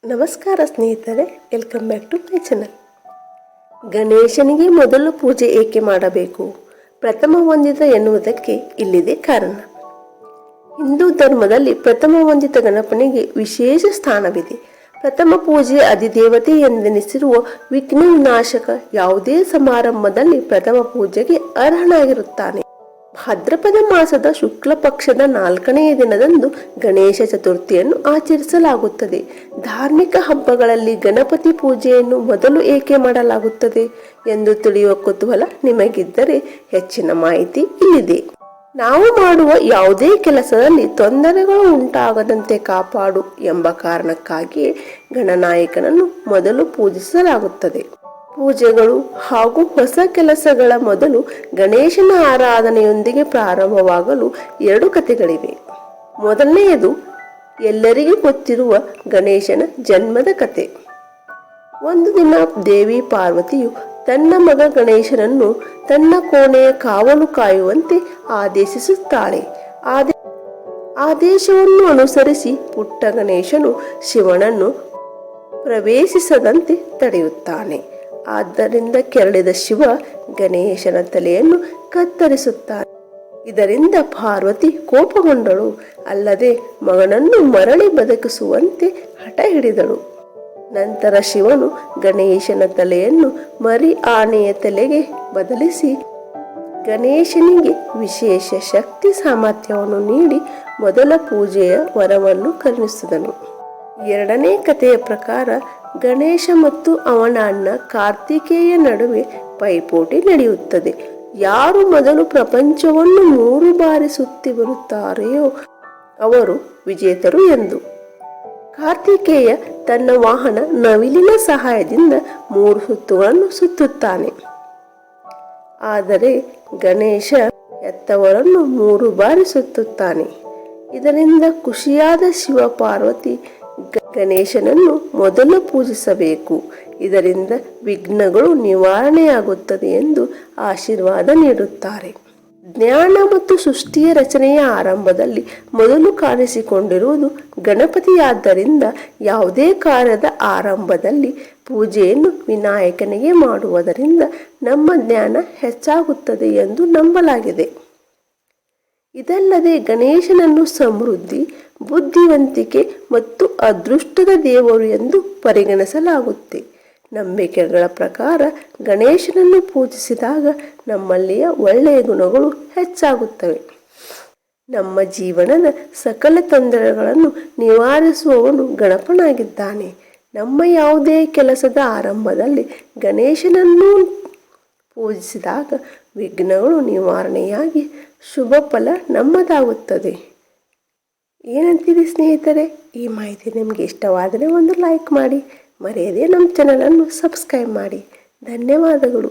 ನಮಸ್ಕಾರ ಸ್ನೇಹಿತರೆ, welcome back to my channel. ಗಣೇಶನಿಗೆ ಮೊದಲು ಪೂಜೆ ಏಕೆ ಮಾಡಬೇಕು? ಪ್ರಥಮ ವಂದಿತ ಎನ್ನುವುದಕ್ಕೆ ಇಲ್ಲಿದೆ ಕಾರಣ. ಹಿಂದೂ ಧರ್ಮದಲ್ಲಿ ಪ್ರಥಮ ವಂದಿತ ಗಣಪನಿಗೆ ವಿಶೇಷ ಸ್ಥಾನವಿದೆ. ಪ್ರಥಮ ಪೂಜೆಯ ಅಧಿದೇವತೆ ಎಂದೆನಿಸಿರುವ ವಿಘ್ನ ವಿನಾಶಕ ಯಾವುದೇ ಸಮಾರಂಭದಲ್ಲಿ ಪ್ರಥಮ ಪೂಜೆಗೆ ಅರ್ಹನಾಗಿರುತ್ತಾನೆ. ಭಾದ್ರಪದ ಮಾಸದ ಶುಕ್ಲ ಪಕ್ಷದ 4ನೆಯ ದಿನದಂದು ಗಣೇಶ ಚತುರ್ಥಿಯನ್ನು ಆಚರಿಸಲಾಗುತ್ತದೆ. ಧಾರ್ಮಿಕ ಹಬ್ಬಗಳಲ್ಲಿ ಗಣಪತಿ ಪೂಜೆಯನ್ನು ಮೊದಲು ಏಕೆ ಮಾಡಲಾಗುತ್ತದೆ ಎಂದು ತಿಳಿಯುವ ಕುತೂಹಲ ನಿಮಗಿದ್ದರೆ ಹೆಚ್ಚಿನ ಮಾಹಿತಿ ಇಲ್ಲಿದೆ. ನಾವು ಮಾಡುವ ಯಾವುದೇ ಕೆಲಸದಲ್ಲಿ ತೊಂದರೆಗಳು ಉಂಟಾಗದಂತೆ ಕಾಪಾಡು ಎಂಬ ಕಾರಣಕ್ಕಾಗಿಯೇ ಗಣನಾಯಕನನ್ನು ಮೊದಲು ಪೂಜಿಸಲಾಗುತ್ತದೆ. ಪೂಜೆಗಳು ಹಾಗೂ ಹೊಸ ಕೆಲಸಗಳ ಮೊದಲು ಗಣೇಶನ ಆರಾಧನೆಯೊಂದಿಗೆ ಪ್ರಾರಂಭವಾಗಲು 2 ಕಥೆಗಳಿವೆ. ಮೊದಲನೆಯದು ಎಲ್ಲರಿಗೂ ಗೊತ್ತಿರುವ ಗಣೇಶನ ಜನ್ಮದ ಕಥೆ. ಒಂದು ದಿನ ದೇವಿ ಪಾರ್ವತಿಯು ತನ್ನ ಮಗ ಗಣೇಶನನ್ನು ತನ್ನ ಕೋಣೆಯ ಕಾವಲು ಕಾಯುವಂತೆ ಆದೇಶಿಸುತ್ತಾಳೆ. ಆದೇಶವನ್ನು ಅನುಸರಿಸಿ ಪುಟ್ಟ ಗಣೇಶನು ಶಿವನನ್ನು ಪ್ರವೇಶಿಸದಂತೆ ತಡೆಯುತ್ತಾನೆ. ಆದ್ದರಿಂದ ಕೆರಳಿದ ಶಿವ ಗಣೇಶನ ತಲೆಯನ್ನು ಕತ್ತರಿಸುತ್ತಾನೆ. ಇದರಿಂದ ಪಾರ್ವತಿ ಕೋಪಗೊಂಡಳು. ಅಲ್ಲದೆ ಮಗನನ್ನು ಮರಳಿ ಬದುಕಿಸುವಂತೆ ಹಠ ಹಿಡಿದಳು. ನಂತರ ಶಿವನು ಗಣೇಶನ ತಲೆಯನ್ನು ಮರಿ ಆನೆಯ ತಲೆಗೆ ಬದಲಿಸಿ ಗಣೇಶನಿಗೆ ವಿಶೇಷ ಶಕ್ತಿ ಸಾಮರ್ಥ್ಯವನ್ನು ನೀಡಿ ಮೊದಲ ಪೂಜೆಯ ವರವನ್ನು ಕರುಣಿಸಿದನು. 2ನೇ ಕಥೆಯ ಪ್ರಕಾರ ಗಣೇಶ ಮತ್ತು ಅವನ ಅಣ್ಣ ಕಾರ್ತಿಕೇಯ ನಡುವೆ ಪೈಪೋಟಿ ನಡೆಯುತ್ತದೆ. ಯಾರು ಮೊದಲು ಪ್ರಪಂಚವನ್ನು 3 ಬಾರಿ ಸುತ್ತಿ ಬರುತ್ತಾರೆಯೋ ಅವರು ವಿಜೇತರು ಎಂದು. ಕಾರ್ತಿಕೇಯ ತನ್ನ ವಾಹನ ನವಿಲಿನ ಸಹಾಯದಿಂದ 3 ಸುತ್ತುಗಳನ್ನು ಸುತ್ತುತ್ತಾನೆ. ಆದರೆ ಗಣೇಶ ಹೆತ್ತವರನ್ನು 3 ಬಾರಿ ಸುತ್ತುತ್ತಾನೆ. ಇದರಿಂದ ಖುಷಿಯಾದ ಶಿವ ಪಾರ್ವತಿ ಗಣೇಶನನ್ನು ಮೊದಲು ಪೂಜಿಸಬೇಕು, ಇದರಿಂದ ವಿಘ್ನಗಳು ನಿವಾರಣೆಯಾಗುತ್ತದೆ ಎಂದು ಆಶೀರ್ವಾದ ನೀಡುತ್ತಾರೆ. ಜ್ಞಾನ ಮತ್ತು ಸೃಷ್ಟಿಯ ರಚನೆಯ ಆರಂಭದಲ್ಲಿ ಮೊದಲು ಕಾಣಿಸಿಕೊಂಡಿರುವುದು ಗಣಪತಿಯಾದ್ದರಿಂದ ಯಾವುದೇ ಕಾರ್ಯದ ಆರಂಭದಲ್ಲಿ ಪೂಜೆಯನ್ನು ವಿನಾಯಕನಿಗೆ ಮಾಡುವುದರಿಂದ ನಮ್ಮ ಜ್ಞಾನ ಹೆಚ್ಚಾಗುತ್ತದೆ ಎಂದು ನಂಬಲಾಗಿದೆ. ಇದಲ್ಲದೆ ಗಣೇಶನನ್ನು ಸಮೃದ್ಧಿ, ಬುದ್ಧಿವಂತಿಕೆ ಮತ್ತು ಅದೃಷ್ಟದ ದೇವರು ಎಂದು ಪರಿಗಣಿಸಲಾಗುತ್ತೆ. ನಂಬಿಕೆಗಳ ಪ್ರಕಾರ ಗಣೇಶನನ್ನು ಪೂಜಿಸಿದಾಗ ನಮ್ಮಲ್ಲಿಯ ಒಳ್ಳೆಯ ಗುಣಗಳು ಹೆಚ್ಚಾಗುತ್ತವೆ. ನಮ್ಮ ಜೀವನದ ಸಕಲ ತೊಂದರೆಗಳನ್ನು ನಿವಾರಿಸುವವನು ಗಣಪನಾಗಿದ್ದಾನೆ. ನಮ್ಮ ಯಾವುದೇ ಕೆಲಸದ ಆರಂಭದಲ್ಲಿ ಗಣೇಶನನ್ನು ಪೂಜಿಸಿದಾಗ ವಿಘ್ನಗಳು ನಿವಾರಣೆಯಾಗಿ ಶುಭ ಫಲ ನಮ್ಮದಾಗುತ್ತದೆ. ಏನಂತೀರಿ ಸ್ನೇಹಿತರೆ? ಈ ಮಾಹಿತಿ ನಿಮಗೆ ಇಷ್ಟವಾದರೆ ಒಂದು ಲೈಕ್ ಮಾಡಿ, ಮರೆಯದೆ ನಮ್ಮ ಚಾನಲನ್ನು ಸಬ್ಸ್ಕ್ರೈಬ್ ಮಾಡಿ. ಧನ್ಯವಾದಗಳು.